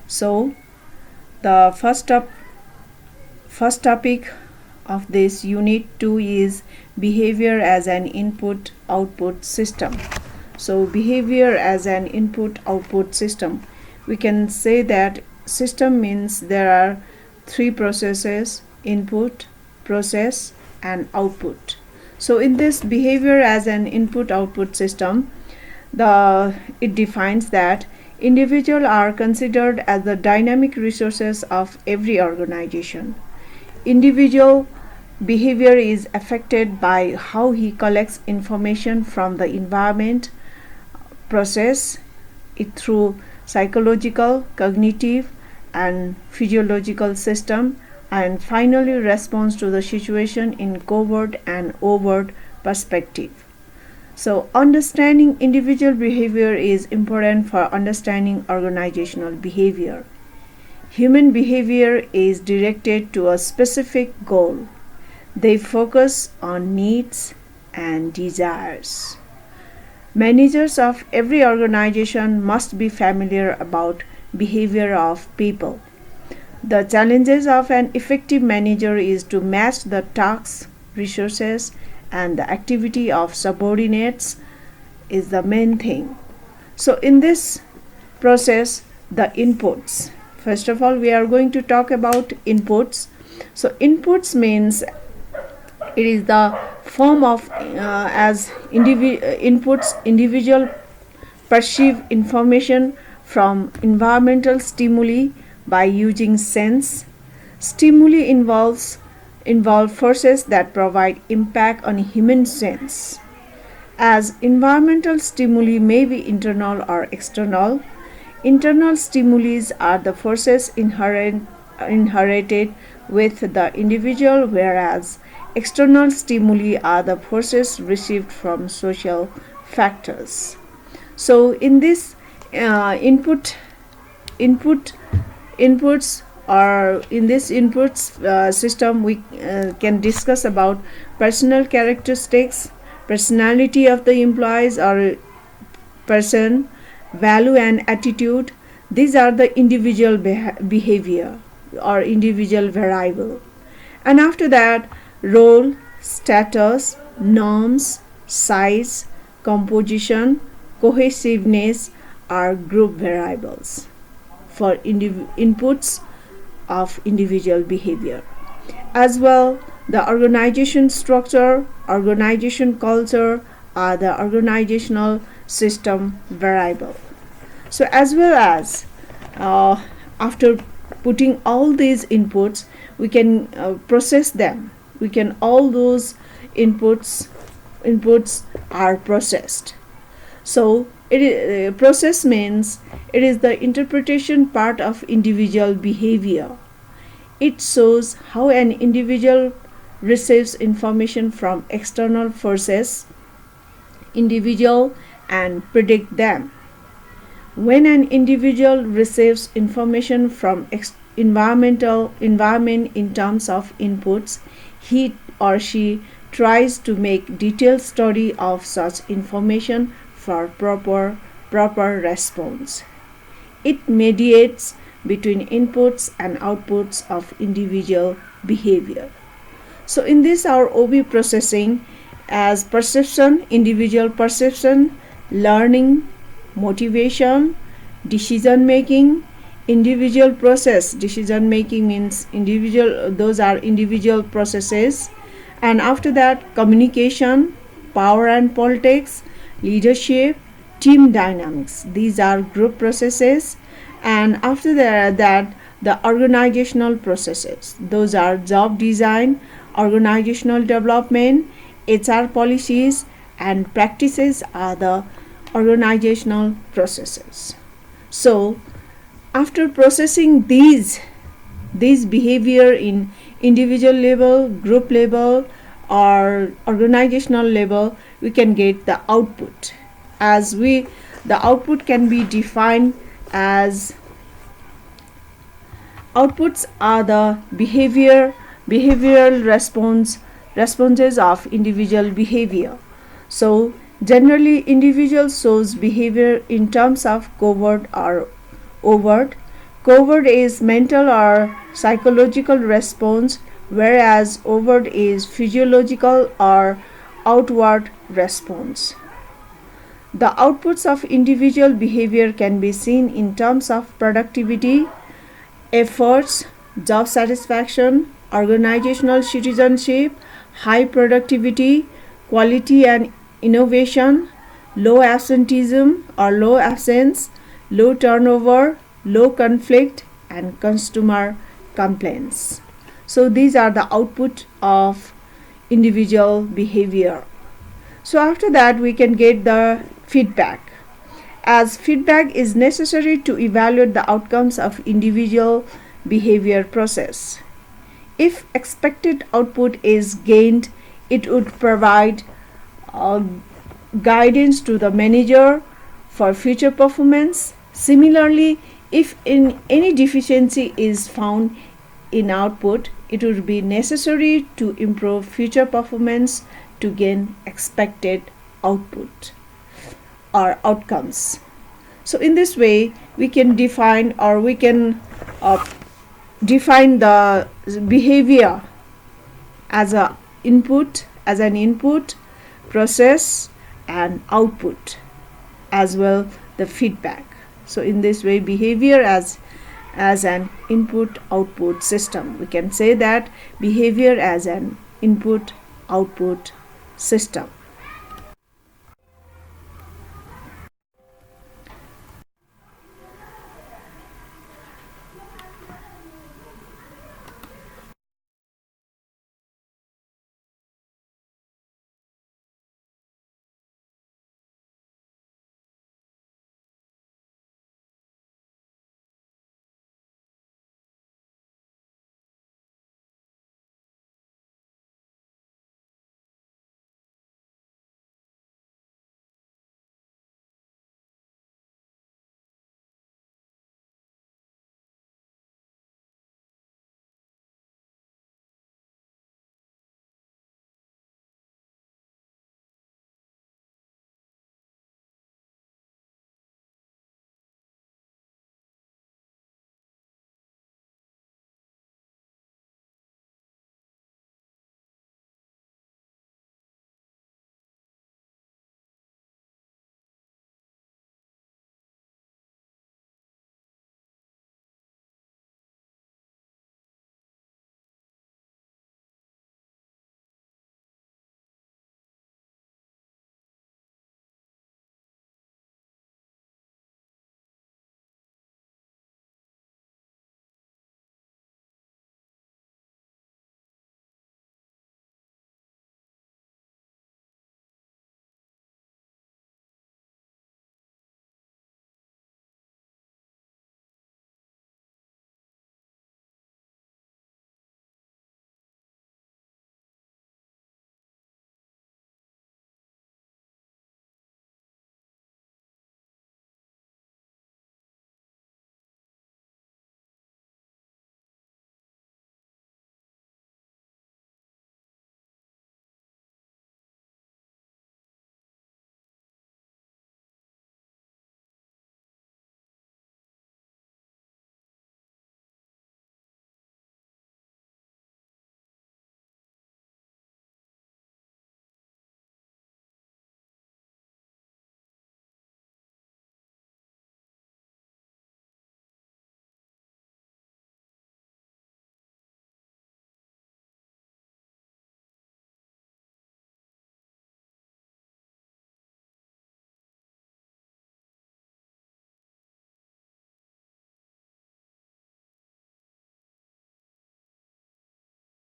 So the first topic of this unit 2 is behavior as an input output system. So behavior as an input output system, we can say that system means there are three processes: input, process and output. So in this behavior as an input output system, it defines that individuals are considered as the dynamic resources of every organization. Individual behavior is affected by how he collects information from the environment, process it through psychological, cognitive and physiological system, and finally responds to the situation in covert and overt perspective. So understanding individual behavior is important for understanding organizational behavior. Human behavior is directed to a specific goal. They focus on needs and desires. Managers of every organization must be familiar about behavior of people. The challenges of an effective manager is to match the tasks, resources, and the activity of subordinates is the main thing. So in this process, the inputs. First of all, we are going to talk about inputs. So inputs means it is the form of inputs individual perceive information from environmental stimuli by using sense. Stimuli involve forces that provide impact on human sense. As environmental stimuli may be internal or external, internal stimuli are the forces inherited with the individual, whereas external stimuli are the forces received from social factors. So in this inputs or in this inputs system, we can discuss about personal characteristics, personality of the employees or person, value and attitude. These are the individual behavior or individual variable. And after that, role, status, norms, size, composition, cohesiveness are group variables for inputs of individual behavior. As well, the organization structure, organization culture are the organizational system variable. So as well as after putting all these inputs, we can process them. We can all those inputs are processed. So process means it is the interpretation part of individual behavior. It shows how an individual receives information from external forces, individual, and predict them. When an individual receives information from environment in terms of inputs, he or she tries to make detailed study of such information for proper response. It mediates between inputs and outputs of individual behavior. So in this our OB processing as perception, individual perception, learning, motivation, decision making, individual process. Decision making means individual, those are individual processes. And after that, communication, power and politics, leadership, team dynamics. These are group processes. And after that, the organizational processes. Those are job design, organizational development, HR policies, and practices are the organizational processes. So after processing these behavior in individual level, group level, or organizational level, we can get the output. The output can be defined as outputs are the behavioral responses of individual behavior. So generally individual shows behavior in terms of covert or overt. Covert is mental or psychological response, whereas overt is physiological or outward response. The outputs of individual behavior can be seen in terms of productivity, efforts, job satisfaction, organizational citizenship, high productivity, quality and innovation, low absenteeism or low absence, low turnover, low conflict, and customer complaints. So these are the output of individual behavior. So after that we can get the feedback, as feedback is necessary to evaluate the outcomes of individual behavior process. If expected output is gained, it would provide guidance to the manager for future performance. Similarly, if any deficiency is found in output, it would be necessary to improve future performance to gain expected output or outcomes. So in this way we can define define the behavior as an input, process, and output, as well the feedback. So in this way behavior as an input output system. We can say that behavior as an input output system.